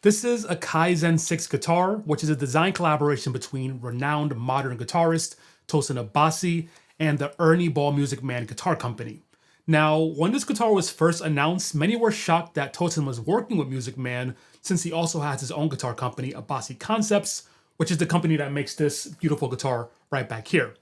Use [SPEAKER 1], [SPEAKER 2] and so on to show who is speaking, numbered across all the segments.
[SPEAKER 1] This is a Kaizen 6 guitar, which is a design collaboration between renowned modern guitarist Tosin Abasi and the UnPlayable Music Man Guitar Company. Now, when this guitar was first announced, many were shocked that Tosin was working with Music Man since he also has his own guitar company, Abasi Concepts, which is the company that makes this beautiful guitar right back here.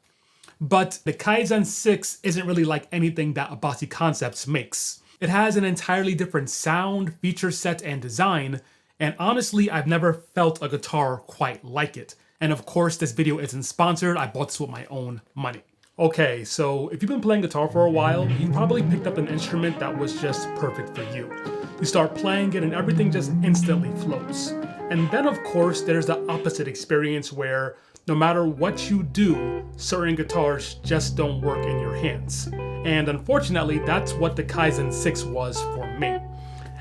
[SPEAKER 1] But the Kaizen 6 isn't really like anything that Abasi Concepts makes. It has an entirely different sound, feature set, and design, and honestly, I've never felt a guitar quite like it. And of course, this video isn't sponsored, I bought this with my own money. Okay, so if you've been playing guitar for a while, you probably picked up an instrument that was just perfect for you. You start playing it and everything just instantly flows. And then of course, there's the opposite experience where no matter what you do, certain guitars just don't work in your hands. And unfortunately, that's what the Kaizen 6 was for me.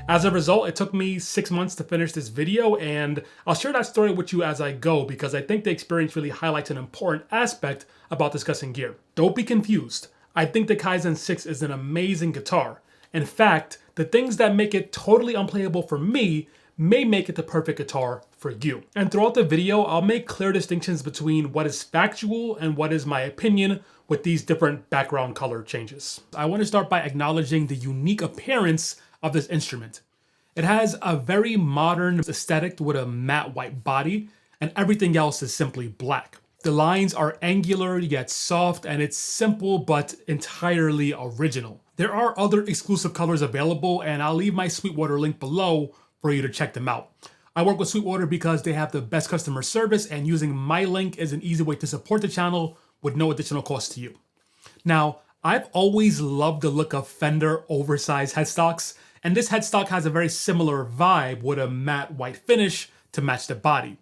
[SPEAKER 1] As a result, it took me 6 months to finish this video, and I'll share that story with you as I go because I think the experience really highlights an important aspect about discussing gear. Don't be confused. I think the Kaizen 6 is an amazing guitar. In fact, the things that make it totally unplayable for me may make it the perfect guitar for you. And throughout the video, I'll make clear distinctions between what is factual and what is my opinion with these different background color changes. I want to start by acknowledging the unique appearance of this instrument. It has a very modern aesthetic with a matte white body, and everything else is simply black. The lines are angular yet soft, and it's simple but entirely original. There are other exclusive colors available, and I'll leave my Sweetwater link below for you to check them out. I work with Sweetwater because they have the best customer service, and using my link is an easy way to support the channel with no additional cost to you. Now, I've always loved the look of Fender oversized headstocks, and this headstock has a very similar vibe with a matte white finish to match the body.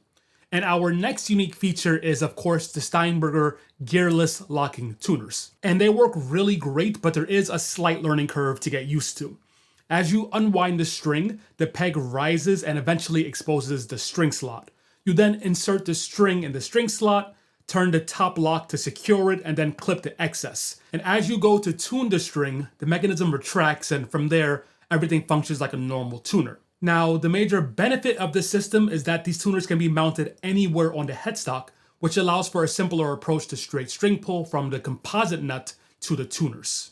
[SPEAKER 1] And our next unique feature is, of course, the Steinberger gearless locking tuners. And they work really great, but there is a slight learning curve to get used to. As you unwind the string, the peg rises and eventually exposes the string slot. You then insert the string in the string slot, turn the top lock to secure it, and then clip the excess. And as you go to tune the string, the mechanism retracts, and from there, everything functions like a normal tuner. Now, the major benefit of this system is that these tuners can be mounted anywhere on the headstock, which allows for a simpler approach to straight string pull from the composite nut to the tuners.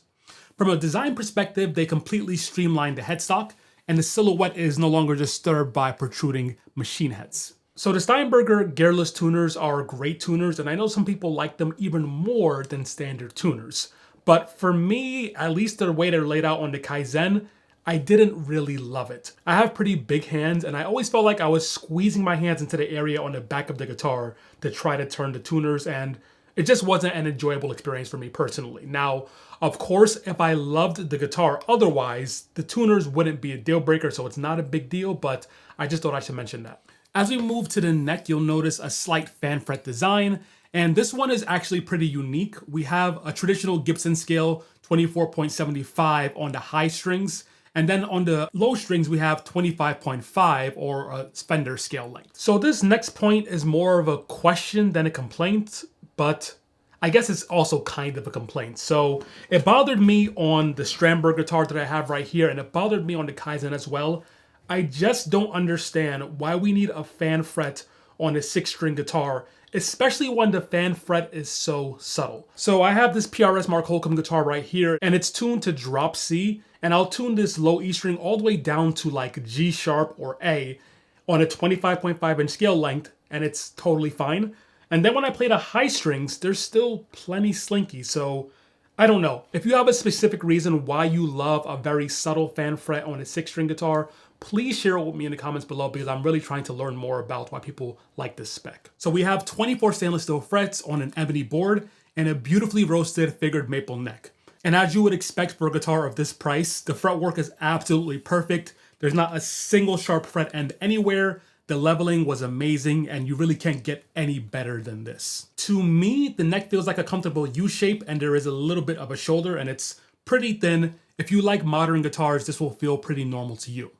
[SPEAKER 1] From a design perspective, they completely streamline the headstock, and the silhouette is no longer disturbed by protruding machine heads. So the Steinberger gearless tuners are great tuners, and I know some people like them even more than standard tuners. But for me, at least the way they're laid out on the Kaizen, I didn't really love it. I have pretty big hands, and I always felt like I was squeezing my hands into the area on the back of the guitar to try to turn the tuners, and it just wasn't an enjoyable experience for me personally. Now, of course, if I loved the guitar otherwise, the tuners wouldn't be a deal breaker, so it's not a big deal, but I just thought I should mention that. As we move to the neck, you'll notice a slight fan fret design, and this one is actually pretty unique. We have a traditional Gibson scale, 24.75 on the high strings, and then on the low strings, we have 25.5 or a Fender scale length. So this next point is more of a question than a complaint, but I guess it's also kind of a complaint. So it bothered me on the Steinberger guitar that I have right here, and it bothered me on the Kaizen as well. I just don't understand why we need a fan fret on a 6-string guitar, especially when the fan fret is so subtle. So I have this PRS Mark Holcomb guitar right here, and it's tuned to drop C, and I'll tune this low E string all the way down to like G sharp or A on a 25.5 inch scale length, and it's totally fine. And then when I play the high strings, they're still plenty slinky, so I don't know. If you have a specific reason why you love a very subtle fan fret on a 6-string guitar, please share it with me in the comments below because I'm really trying to learn more about why people like this spec. So we have 24 stainless steel frets on an ebony board and a beautifully roasted figured maple neck. And as you would expect for a guitar of this price, the fretwork is absolutely perfect. There's not a single sharp fret end anywhere. The leveling was amazing, and you really can't get any better than this. To me, the neck feels like a comfortable U shape, and there is a little bit of a shoulder, and it's pretty thin. If you like modern guitars, this will feel pretty normal to you.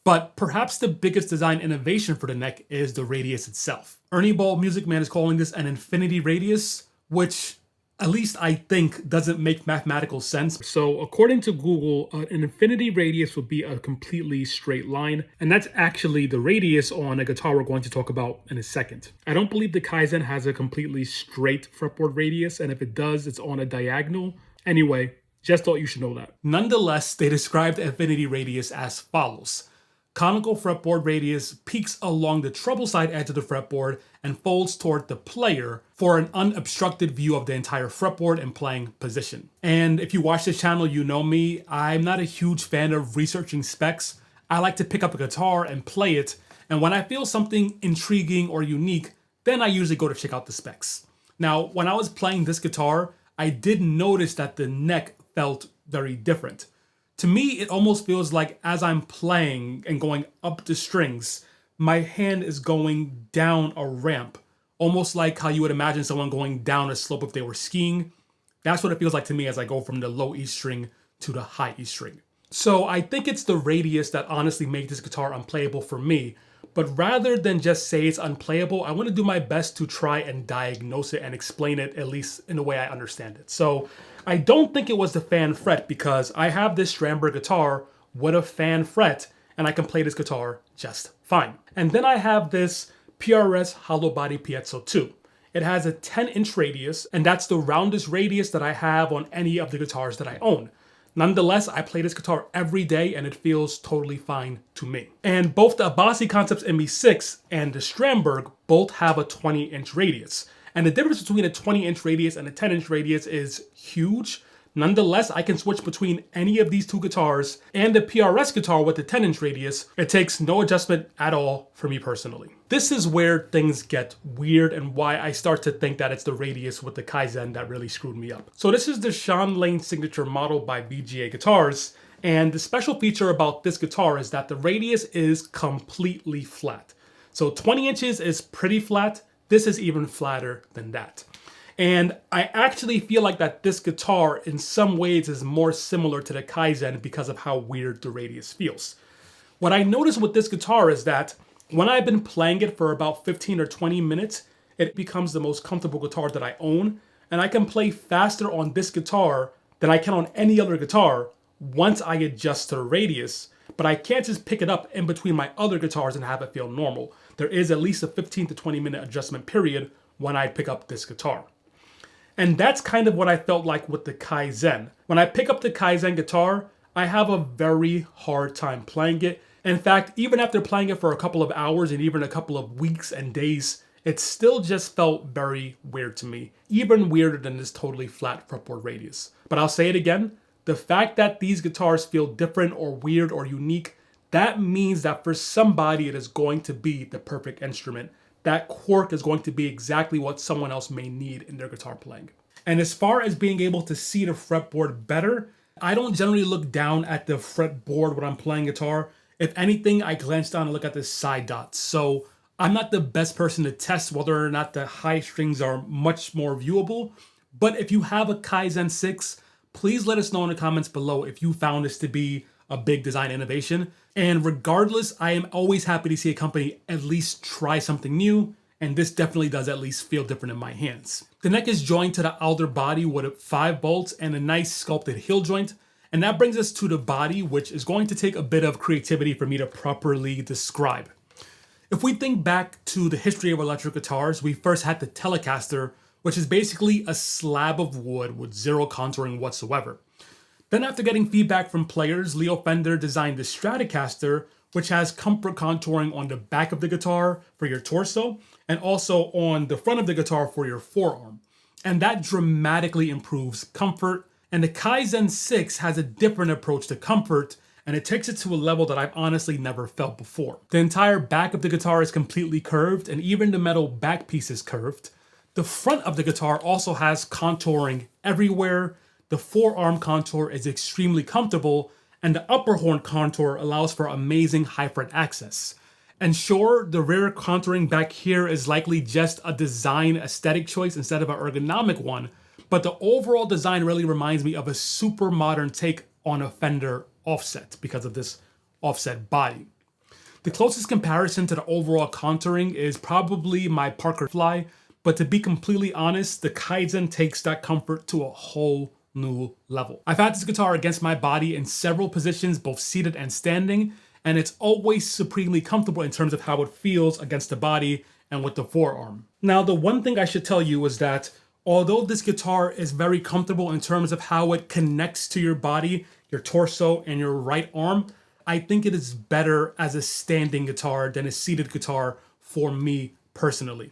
[SPEAKER 1] But perhaps the biggest design innovation for the neck is the radius itself. UnPlayable Music Man is calling this an infinity radius, which at least I think, doesn't make mathematical sense. So according to Google, an infinity radius would be a completely straight line, and that's actually the radius on a guitar we're going to talk about in a second. I don't believe the Kaizen has a completely straight fretboard radius, and if it does, it's on a diagonal. Anyway, just thought you should know that. Nonetheless, they described the infinity radius as follows. Conical fretboard radius peaks along the treble side edge of the fretboard and folds toward the player for an unobstructed view of the entire fretboard and playing position. And if you watch this channel, you know me, I'm not a huge fan of researching specs. I like to pick up a guitar and play it, and when I feel something intriguing or unique, then I usually go to check out the specs. Now, when I was playing this guitar, I did notice that the neck felt very different. To me, it almost feels like as I'm playing and going up the strings, my hand is going down a ramp, almost like how you would imagine someone going down a slope if they were skiing. That's what it feels like to me as I go from the low E string to the high E string. So I think it's the radius that honestly made this guitar unplayable for me. But rather than just say it's unplayable, I want to do my best to try and diagnose it and explain it, at least in the way I understand it. So I don't think it was the fan fret, because I have this Strandberg guitar with a fan fret and I can play this guitar just fine. And then I have this PRS hollow body piezo 2. It has a 10-inch radius, and that's the roundest radius that I have on any of the guitars that I own. Nonetheless, I play this guitar every day and it feels totally fine to me. And both the Abbasi Concepts ME6 and the Strandberg both have a 20-inch radius. And the difference between a 20-inch radius and a 10-inch radius is huge. Nonetheless, I can switch between any of these two guitars and the PRS guitar with the 10-inch radius. It takes no adjustment at all for me personally. This is where things get weird and why I start to think that it's the radius with the Kaizen that really screwed me up. So this is the Sean Lane signature model by VGA Guitars. And the special feature about this guitar is that the radius is completely flat. So 20 inches is pretty flat. This is even flatter than that. And I actually feel like that this guitar in some ways is more similar to the Kaizen because of how weird the radius feels. What I noticed with this guitar is that when I've been playing it for about 15 or 20 minutes, it becomes the most comfortable guitar that I own. And I can play faster on this guitar than I can on any other guitar once I adjust to the radius. But I can't just pick it up in between my other guitars and have it feel normal. There is at least a 15 to 20 minute adjustment period when I pick up this guitar. And that's kind of what I felt like with the Kaizen. When I pick up the Kaizen guitar, I have a very hard time playing it. In fact, even after playing it for a couple of hours and even a couple of weeks and days, it still just felt very weird to me. Even weirder than this totally flat fretboard radius. But I'll say it again, the fact that these guitars feel different or weird or unique, that means that for somebody it is going to be the perfect instrument. That quirk is going to be exactly what someone else may need in their guitar playing. And as far as being able to see the fretboard better, I don't generally look down at the fretboard when I'm playing guitar. If anything, I glance down and look at the side dots. So I'm not the best person to test whether or not the high strings are much more viewable. But if you have a Kaizen 6, please let us know in the comments below if you found this to be a big design innovation. And regardless, I am always happy to see a company at least try something new, and this definitely does at least feel different in my hands. The neck is joined to the outer body with 5 bolts and a nice sculpted heel joint, and that brings us to the body, which is going to take a bit of creativity for me to properly describe. If we think back to the history of electric guitars, we first had the Telecaster, which is basically a slab of wood with zero contouring whatsoever. Then after getting feedback from players, Leo Fender designed the Stratocaster, which has comfort contouring on the back of the guitar for your torso, and also on the front of the guitar for your forearm. And that dramatically improves comfort. And the Kaizen 6 has a different approach to comfort, and it takes it to a level that I've honestly never felt before. The entire back of the guitar is completely curved, and even the metal back piece is curved. The front of the guitar also has contouring everywhere. The forearm contour is extremely comfortable, and the upper horn contour allows for amazing high fret access. And sure, the rear contouring back here is likely just a design aesthetic choice instead of an ergonomic one, but the overall design really reminds me of a super modern take on a Fender offset because of this offset body. The closest comparison to the overall contouring is probably my Parker Fly, But to be completely honest, the Kaizen takes that comfort to a whole new level. I've had this guitar against my body in several positions, both seated and standing, and it's always supremely comfortable in terms of how it feels against the body and with the forearm. Now, the one thing I should tell you is that although this guitar is very comfortable in terms of how it connects to your body, your torso, and your right arm, I think it is better as a standing guitar than a seated guitar for me personally.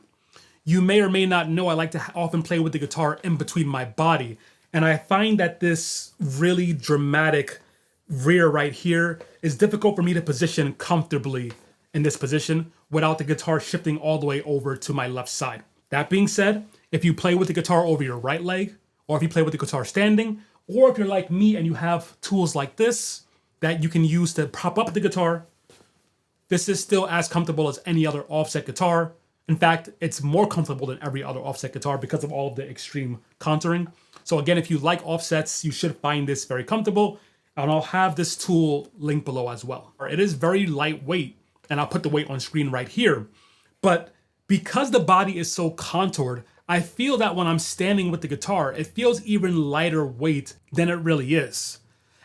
[SPEAKER 1] You may or may not know I like to often play with the guitar in between my body, and I find that this really dramatic rear right here is difficult for me to position comfortably in this position without the guitar shifting all the way over to my left side. That being said, if you play with the guitar over your right leg, or if you play with the guitar standing, or if you're like me and you have tools like this that you can use to prop up the guitar, this is still as comfortable as any other offset guitar. In fact, it's more comfortable than every other offset guitar because of all of the extreme contouring. So again, if you like offsets, you should find this very comfortable. And I'll have this tool linked below as well. It is very lightweight, and I'll put the weight on screen right here. But because the body is so contoured, I feel that when I'm standing with the guitar, it feels even lighter weight than it really is.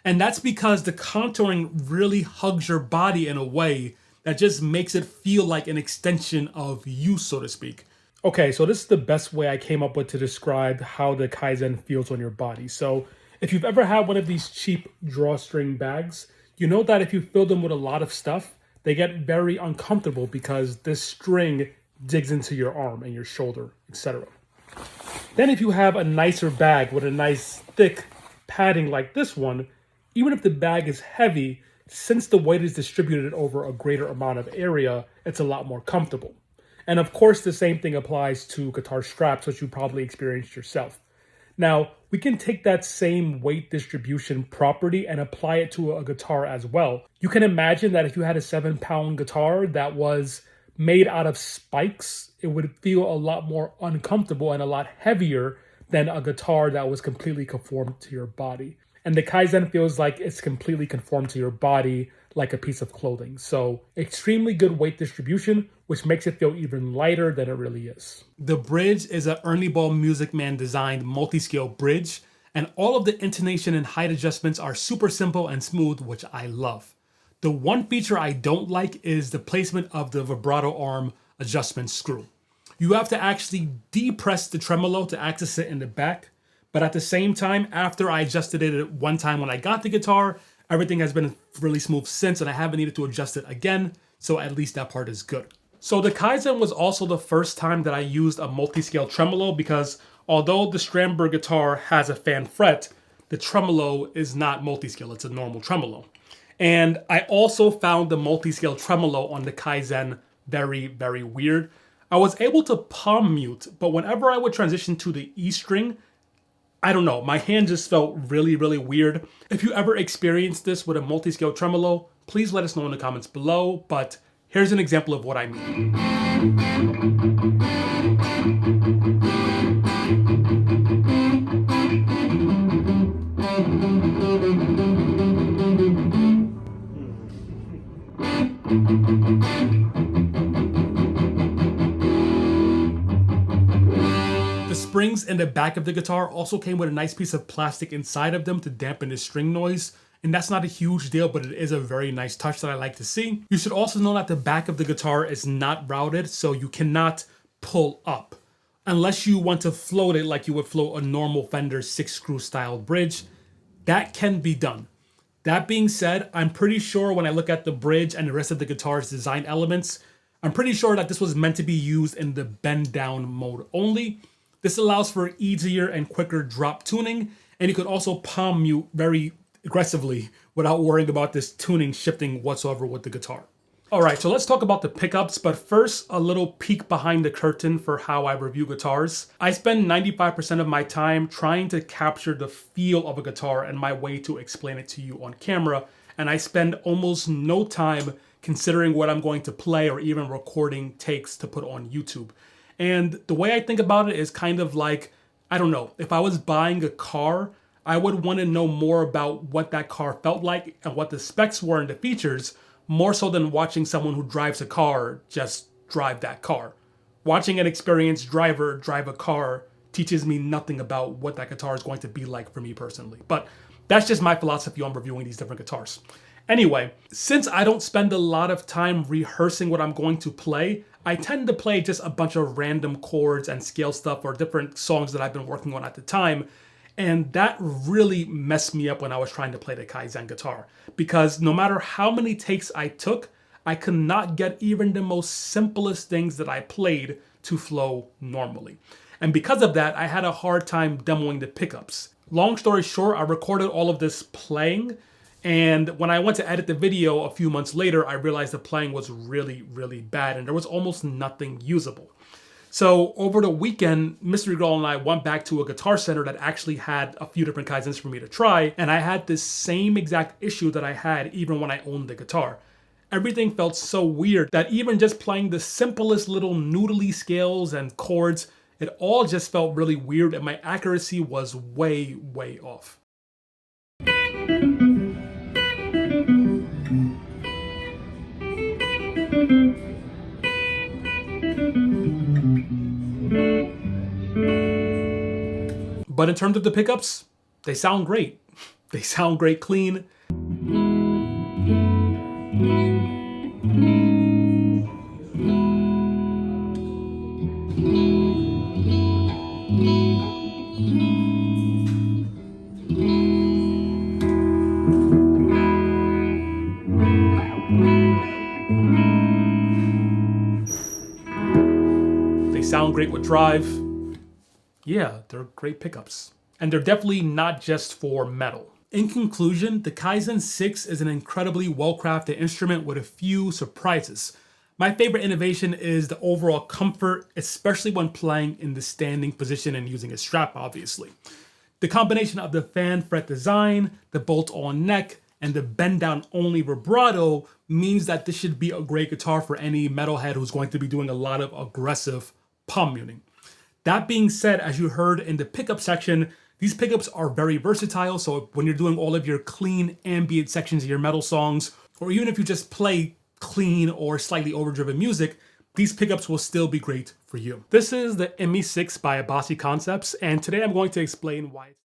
[SPEAKER 1] And that's because the contouring really hugs your body in a way that just makes it feel like an extension of you, so to speak. Okay, so this is the best way I came up with to describe how the Kaizen feels on your body. So if you've ever had one of these cheap drawstring bags, you know that if you fill them with a lot of stuff, they get very uncomfortable because this string digs into your arm and your shoulder, etc. Then if you have a nicer bag with a nice thick padding like this one, even if the bag is heavy, since the weight is distributed over a greater amount of area, it's a lot more comfortable. And of course, the same thing applies to guitar straps, which you probably experienced yourself. Now, we can take that same weight distribution property and apply it to a guitar as well. You can imagine that if you had a 7-pound guitar that was made out of spikes, it would feel a lot more uncomfortable and a lot heavier than a guitar that was completely conformed to your body. And the Kaizen feels like it's completely conformed to your body like a piece of clothing. So extremely good weight distribution, which makes it feel even lighter than it really is. The bridge is a Ernie Ball Music Man designed multi-scale bridge, and all of the intonation and height adjustments are super simple and smooth, which I love. The one feature I don't like is the placement of the vibrato arm adjustment screw. You have to actually depress the tremolo to access it in the back, but at the same time, after I adjusted it one time when I got the guitar, everything has been really smooth since, and I haven't needed to adjust it again, so at least that part is good. So the Kaizen was also the first time that I used a multi-scale tremolo because although the Strandberg guitar has a fan fret, the tremolo is not multi-scale, it's a normal tremolo. And I also found the multi-scale tremolo on the Kaizen very, very weird. I was able to palm mute, but whenever I would transition to the E string, I don't know, my hand just felt really, really weird. If you ever experienced this with a multi-scale tremolo, please let us know in the comments below, but here's an example of what I mean. The springs in the back of the guitar also came with a nice piece of plastic inside of them to dampen the string noise. And that's not a huge deal, but it is a very nice touch that I like to see. You should also know that the back of the guitar is not routed, so you cannot pull up. Unless you want to float it like you would float a normal Fender 6-screw style bridge, that can be done. That being said, I'm pretty sure when I look at the bridge and the rest of the guitar's design elements, I'm pretty sure that this was meant to be used in the bend down mode only. This allows for easier and quicker drop tuning, and you could also palm mute very aggressively without worrying about this tuning shifting whatsoever with the guitar. All right, so let's talk about the pickups, but first a little peek behind the curtain for how I review guitars. I spend 95% of my time trying to capture the feel of a guitar and my way to explain it to you on camera, and I spend almost no time considering what I'm going to play or even recording takes to put on YouTube. And the way I think about it is kind of like, I don't know, if I was buying a car, I would want to know more about what that car felt like and what the specs were and the features, more so than watching someone who drives a car just drive that car. Watching an experienced driver drive a car teaches me nothing about what that guitar is going to be like for me personally. But that's just my philosophy on reviewing these different guitars. Anyway, since I don't spend a lot of time rehearsing what I'm going to play, I tend to play just a bunch of random chords and scale stuff or different songs that I've been working on at the time. And that really messed me up when I was trying to play the Kaizen guitar. Because no matter how many takes I took, I could not get even the most simplest things that I played to flow normally. And because of that, I had a hard time demoing the pickups. Long story short, I recorded all of this playing, and when I went to edit the video a few months later, I realized the playing was really, really bad and there was almost nothing usable. So over the weekend, Mystery Girl and I went back to a guitar center that actually had a few different Kaizens for me to try, and I had this same exact issue that I had even when I owned the guitar. Everything felt so weird that even just playing the simplest little noodly scales and chords, it all just felt really weird and my accuracy was way, way off. But in terms of the pickups, they sound great. They sound great clean. They sound great with drive. Yeah, they're great pickups. And they're definitely not just for metal. In conclusion, the Kaizen 6 is an incredibly well-crafted instrument with a few surprises. My favorite innovation is the overall comfort, especially when playing in the standing position and using a strap, obviously. The combination of the fan fret design, the bolt-on neck, and the bend-down only vibrato means that this should be a great guitar for any metalhead who's going to be doing a lot of aggressive palm muting. That being said, as you heard in the pickup section, these pickups are very versatile, so when you're doing all of your clean ambient sections of your metal songs, or even if you just play clean or slightly overdriven music, these pickups will still be great for you. This is the ME6 by Abasi Concepts, and today I'm going to explain why